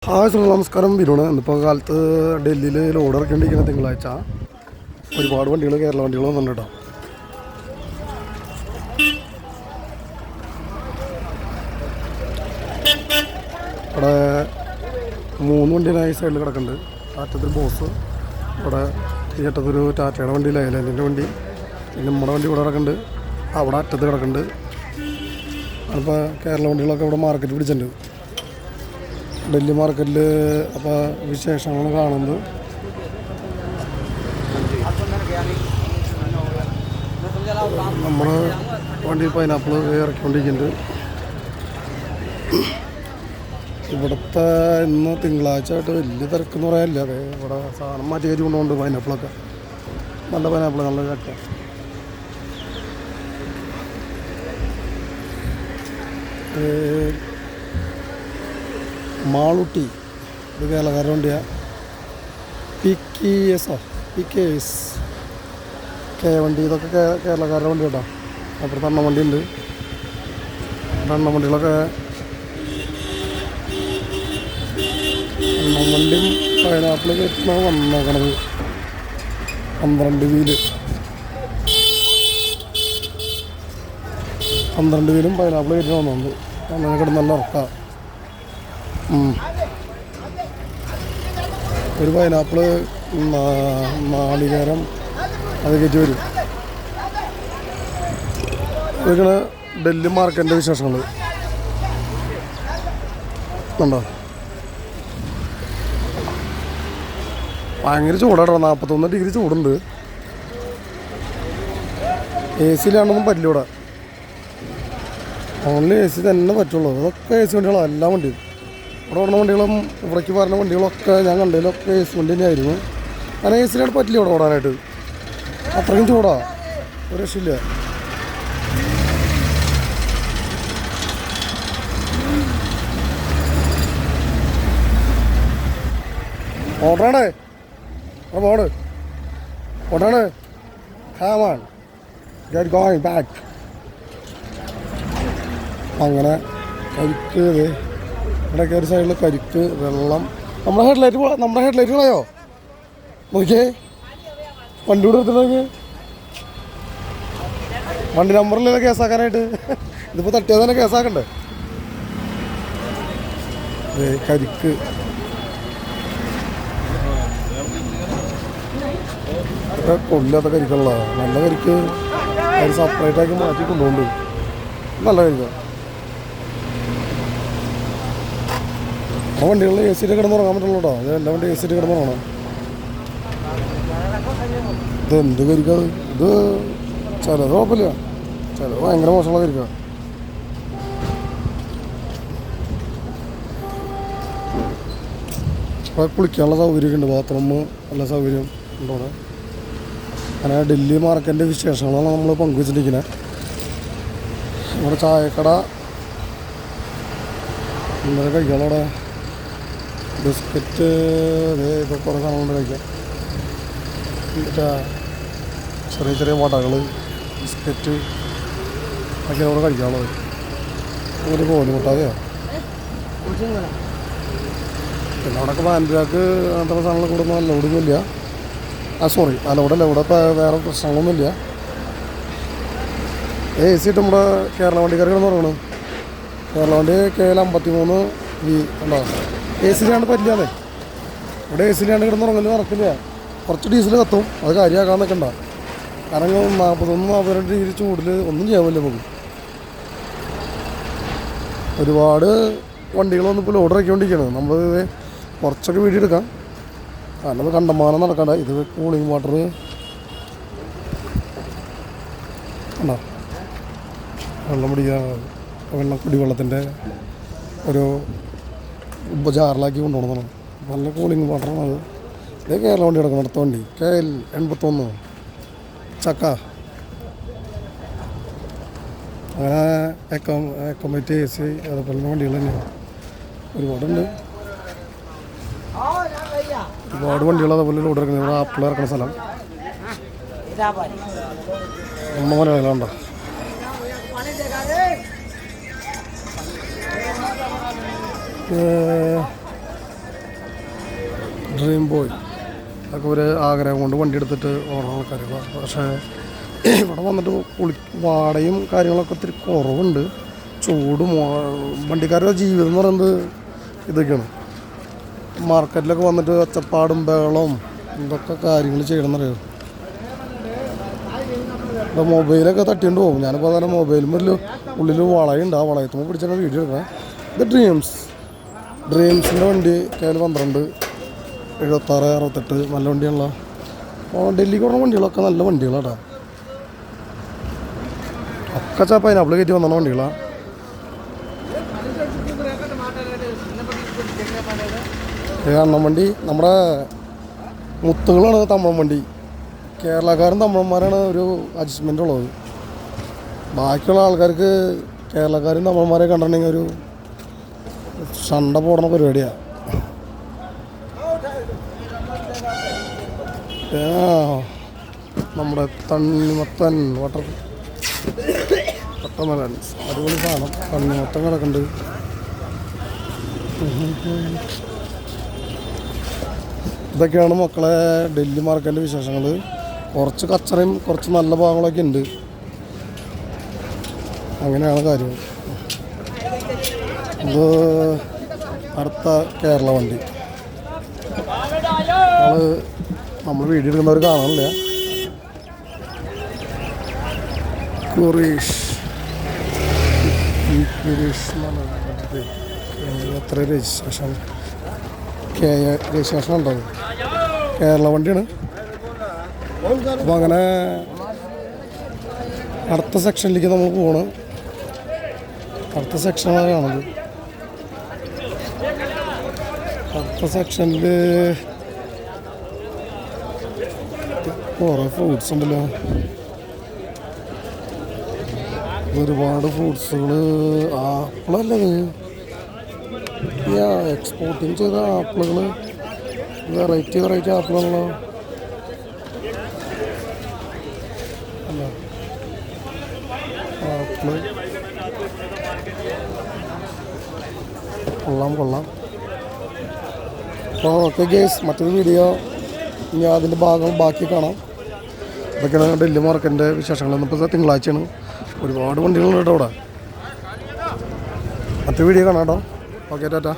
നമസ്കാരം. വിനോണ് ഇന്നിപ്പോൾ കാലത്ത് ഡൽഹിയിൽ ലോഡ് ഇറക്കേണ്ടിയിരിക്കുന്ന തിങ്കളാഴ്ച ഒരുപാട് വണ്ടികൾ, കേരള വണ്ടികൾ വന്നിട്ടുണ്ട് കേട്ടോ. ഇവിടെ 3 വണ്ടിയിലായി സൈഡിൽ കിടക്കുന്നുണ്ട്. അറ്റത്തൊരു ബോസ്, ഇവിടെ ഈ അറ്റത്തൊരു ടാറ്റയുടെ വണ്ടി, ലൈലാൻഡിൻ്റെ വണ്ടി, പിന്നെ നമ്മുടെ വണ്ടി ഇവിടെ കിടക്കുന്നുണ്ട്. അവിടെ അറ്റത്ത് കിടക്കുന്നുണ്ട്. അപ്പോൾ കേരള വണ്ടികളൊക്കെ ഇവിടെ മാർക്കറ്റ് പിടിച്ചിട്ടുണ്ട്, ഡൽഹി മാർക്കറ്റിൽ. അപ്പോൾ വിശേഷങ്ങളാണ് കാണുന്നത്. നമ്മുടെ വണ്ടിയിൽ പൈനാപ്പിൾ ഇറക്കിക്കൊണ്ടിരിക്കുന്നുണ്ട്. ഇവിടുത്തെ ഇന്ന് തിങ്കളാഴ്ച ആയിട്ട് വലിയ തിരക്കെന്ന് പറയാനില്ല. അതെ, ഇവിടെ സാധനം മാറ്റി കയറ്റി കൊണ്ടുപോകുന്നുണ്ട്. പൈനാപ്പിളൊക്കെ നല്ല പൈനാപ്പിൾ, നല്ല ചക്ക. മാളൂട്ടി, ഇത് കേരളക്കാരുടെ വണ്ടിയാണ്. PKS കെ വണ്ടി, ഇതൊക്കെ കേരളക്കാരുടെ വണ്ടി കേട്ടോ. അപ്പുറത്ത് എണ്ണ വണ്ടി ഉണ്ട്. എണ്ണ വണ്ടികളൊക്കെ, എണ്ണ വണ്ടിയും പൈനാപ്പിൾ കയറ്റുന്ന വന്നേക്കണത് 12 വീല്. 12 വീലും പൈനാപ്പിൾ കയറ്റി വന്നുണ്ട്. അങ്ങനെ കിടന്ന് നല്ല ഉറക്കാം. ഒരു പൈനാപ്പിള് നാളികേരം അത് കയറ്റി വരും. ഇതൊക്കെയാണ് ഡൽഹി മാർക്കറ്റിൻ്റെ വിശേഷങ്ങൾ. ഉണ്ടോ? ഭയങ്കര ചൂടാട്ടോ, 41 ഡിഗ്രി ചൂടുണ്ട്. AC-ലാണെന്നും പറ്റില്ല ഇവിടെ. ഓൺലി AC തന്നെ പറ്റുള്ളൂ. അതൊക്കെ AC വണ്ടികളാണ്, എല്ലാ വണ്ടിയും. ഇവിടെ ഓടുന്ന വണ്ടികളും ഇവിടേക്ക് പറഞ്ഞ വണ്ടികളൊക്കെ ഞാൻ കണ്ടതിലൊക്കെ AC വണ്ടി തന്നെയായിരുന്നു. കാരണം AC-ലാണ് പറ്റില്ല ഇവിടെ ഓടാനായിട്ട്, അത്രയ്ക്കും ചൂടാ, ഒരു രക്ഷയില്ല. ഓടാണേ, പോണ് ഓടാണ്. ഹാമാൻ ഗെറ്റ് ഗോയിങ് ബാക്ക്. അങ്ങനെ കരിക്ക്, ഇവിടെയൊക്കെ ഒരു സൈഡിൽ കരിക്ക്, വെള്ളം. നമ്മുടെ ഹെഡ്ലൈറ്റ് കളയോ നോക്കിയേ. വണ്ടി കൂടെ എടുത്തിട്ട് വണ്ടി നമ്പറിലല്ല കേസാക്കാനായിട്ട്. ഇതിപ്പോൾ തട്ടിയാൽ തന്നെ കേസാക്കണ്ടേ. കരിക്ക്, ഇതൊക്കെ കൊല്ലാത്ത കരിക്കുള്ള നല്ല കരിക്ക്. അത് സെപ്പറേറ്റാക്കി മാറ്റി കൊണ്ടുപോകുന്നുണ്ട്. നല്ല കരിക്കാണ്. ആ വണ്ടികളിൽ AC-യിൽ കിടന്നുറങ്ങാൻ പറ്റുള്ളൂ കേട്ടോ. അത് എല്ലാ വണ്ടി AC-യിൽ കിടന്നുറങ്ങണം. ഇത് എന്ത് കരിക്കാത്? ഇത് ചിലത് കുഴപ്പമില്ല, ചിലത് ഭയങ്കര മോശമുള്ള കരിക്കാണ്. അപ്പോൾ കുളിക്കാനുള്ള സൗകര്യമൊക്കെ ഉണ്ട്, ബാത്റൂം നല്ല സൗകര്യം ഉണ്ടോ. അങ്ങനെ ഡൽഹി മാർക്കറ്റിൻ്റെ വിശേഷങ്ങളാണ് നമ്മൾ പങ്കുവെച്ചിട്ടിരിക്കുന്നത്. നമ്മുടെ ചായക്കട എന്തൊക്കെ കഴിക്കാനുള്ള ബിസ്ക്കറ്റ്, ഇതൊക്കെ കുറേ സാധനങ്ങൾ കഴിക്കാം. എന്നിട്ട് ചെറിയ ചെറിയ വടകൾ, ബിസ്ക്കറ്റ് ഒക്കെ അവിടെ കഴിക്കാനുള്ളത്. ഒരു കോലിമുട്ടാതെയോ പിന്നെ അവിടെയൊക്കെ പാൻപാക്ക് അങ്ങനത്തെ സാധനങ്ങൾ കൂടെ ഒന്നും അലൗഡൊന്നുമില്ല. സോറി, അലൗഡല്ല. ഇവിടെ വേറെ പ്രശ്നങ്ങളൊന്നുമില്ല. AC ഇട്ട് നമ്മുടെ കേരള വണ്ടിക്കാർ കിടന്ന് തുടങ്ങണം. കേരള വണ്ടി KL53 V ഉണ്ടോ. AC-ലാണ്ട് പറ്റില്ലാതെ. ഇവിടെ AC-ലാണ്ട് കിടന്നുറങ്ങല് നടക്കില്ല. കുറച്ച് ഡീസൽ കത്തും, അത് കാര്യമാക്കാൻ നിൽക്കണ്ട. കാരണം 41-42 ഡിഗ്രി ചൂടിൽ ഒന്നും ചെയ്യാൻ പറ്റില്ല നമുക്ക്. ഒരുപാട് വണ്ടികളൊന്നും ഇപ്പോൾ ലോഡ് ഇറക്കിക്കൊണ്ടിരിക്കുകയാണ്. നമ്മൾ കുറച്ചൊക്കെ വീഡിയോ എടുക്കാം, കാരണം അത് കണ്ടമാനം നടക്കണ്ട. ഇത് കൂളിംഗ് വാട്ടർ ഉണ്ടോ, വെള്ളം പിടിക്കുക, കുടിവെള്ളത്തിൻ്റെ ഒരു ജാറിലാക്കി കൊണ്ടുപോകണം. നല്ല കൂളിംഗ് വാട്ടറാണ് അത്. ഇത് കേരള വണ്ടി കിടക്കണം. അടുത്ത വണ്ടി KL81 ചക്ക. അങ്ങനെ എക്കോമേറ്റ് AC അതുപോലെ വണ്ടികൾ തന്നെയാണ് ഒരുപാടുണ്ട്. ഒരുപാട് വണ്ടികൾ അതുപോലെ ലോഡ് ഇറക്കുന്നത്. ഇവിടെ ആപ്പിൾ ഇറക്കുന്ന സ്ഥലം നമ്മുടെ മലയാളികളുണ്ടോ. ഡ്രീം ബോയ് അതൊക്കെ ഒരു ആഗ്രഹം കൊണ്ട് വണ്ടി എടുത്തിട്ട് ഓടുന്ന ആൾക്കാരുകളാണ്. പക്ഷേ ഇവിടെ വന്നിട്ട് വാടകയും കാര്യങ്ങളൊക്കെ ഒത്തിരി കുറവുണ്ട്. ചൂടും വണ്ടിക്കാരുടെ ജീവിതം എന്ന് പറയുന്നത് ഇതൊക്കെയാണ്. മാർക്കറ്റിലൊക്കെ വന്നിട്ട് ഒച്ചപ്പാടും ബഹളവും എന്തൊക്കെ കാര്യങ്ങൾ ചെയ്യണമെന്നറിയാം. ഇപ്പോൾ മൊബൈലൊക്കെ തട്ടിക്കൊണ്ട് പോകും. ഞാനിപ്പോൾ തന്നെ മൊബൈലിൽ ഉള്ളിൽ വളയുണ്ട്. ആ വളയത്തുമ്പോൾ പിടിച്ചാൽ വീഡിയോ എടുക്കാം. ഇത് ഡ്രീംസിൻ്റെ വണ്ടി KL 12 76 68 നല്ല വണ്ടിയാണല്ലോ. ഡൽഹിക്ക് പറഞ്ഞ വണ്ടികളൊക്കെ നല്ല വണ്ടികളാണ്. ഒക്കെ പൈനാപ്പിൾ കയറ്റി വന്ന വണ്ടികളാണ്. അണ്ണം വണ്ടി നമ്മുടെ മുത്തുകളാണ്. തമിഴൻ വണ്ടി കേരളക്കാരും തമിഴന്മാരാണ് ഒരു അഡ്ജസ്റ്റ്മെൻ്റ് ഉള്ളത്. ബാക്കിയുള്ള ആൾക്കാർക്ക് കേരളക്കാരും തമിഴന്മാരെ കണ്ടിട്ടുണ്ടെങ്കിൽ ഒരു ഷണ്ട പോടുന്ന പരിപാടിയാണ്. നമ്മുടെ തണ്ണിമത്തൻ വട്ടമലൻ അടിപൊളി സാധനം. തണ്ണിമത്തൻ കിടക്കുന്നുണ്ട്. ഇതൊക്കെയാണ് മക്കളെ ഡൽഹി മാർക്കറ്റിൻ്റെ വിശേഷങ്ങൾ. കുറച്ച് കച്ചറയും കുറച്ച് നല്ല ഭാഗങ്ങളൊക്കെ ഉണ്ട്. അങ്ങനെയാണ് കാര്യം. ഇത് അടുത്ത കേരള വണ്ടി. നമ്മൾ വീഡിയോ എടുക്കുന്നവർ കാണാനില്ല. കുറീഷ് എത്ര രജിസ്ട്രേഷൻ ഉണ്ടാവും. കേരള വണ്ടിയാണ്. അപ്പോൾ അങ്ങനെ അടുത്ത സെക്ഷനിലേക്ക് നമ്മൾ പോകണം. അടുത്ത സെക്ഷനാണ് കാണുന്നത്. അടുത്ത സെക്ഷനിൽ കുറേ ഫ്രൂട്ട്സ് ഉണ്ടല്ലോ. ഒരുപാട് ഫ്രൂട്ട്സുകൾ. ആപ്പിളല്ലേ എക്സ്പോർട്ടിങ് ചെയ്ത ആപ്പിളുകൾ. വെറൈറ്റി ആപ്പിളാണല്ലോ. അല്ല ആപ്പിള് കൊള്ളാം. അപ്പോൾ ഓക്കെ ഗേസ്, മറ്റൊരു വീഡിയോ ഇനി അതിൻ്റെ ബാക്കി കാണാം. ഇതൊക്കെയാണ് ഡൽഹി മാർക്കറ്റിൻ്റെ വിശേഷങ്ങൾ. ഇന്നിപ്പോൾ തിങ്കളാഴ്ചയാണ്. ഒരുപാട് വണ്ടികളുണ്ട് അവിടെ. മറ്റു വീഡിയോ കാണാം കേട്ടോ. ഓക്കെ ടാറ്റാ.